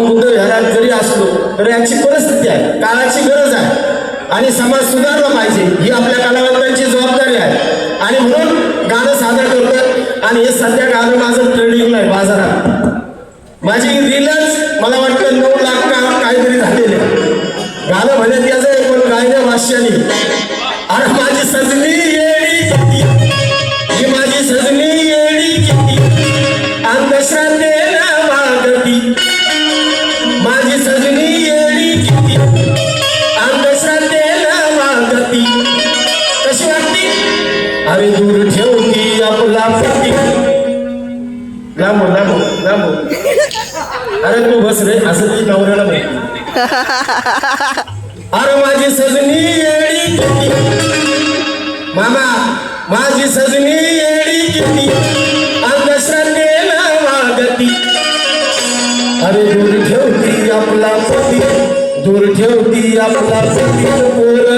आपण कुठे घरात जरी असलो तरी याची परिस्थिती आहे, काळाची गरज आहे आणि समाज सुधारला पाहिजे ही आपल्या कलावंतांची जबाबदारी आहे. आणि म्हणून गाणं सादर करतात. आणि हे सध्या गाणं माझं ट्रेंडिंगला आहे बाजारात. माझी रीलच मला वाटतं 9 लाख काहीतरी झालेले गाणं म्हणत याचं आहे, पण गायल्या भाष्याने. अरे माझी सजनी येडी किती, ही माझी सजनी येडी किती, अंधश्रद्धेला मागती. माझी सजनी येडी किती, अंधश्रद्धेला मागती. कशी वाटती? अरे दूर ठेवती आपला पती. लांबो लांबो लांबो. अरे तू बस रे, असं ती नवऱ्याला माहिती. अरे माझी सजनी येडी किती, मामा माझी सजनी येडी किती, अंधश्रद्धेला वागती. अरे दूर ठेवती आपला पती, दूर ठेवती आपला पती.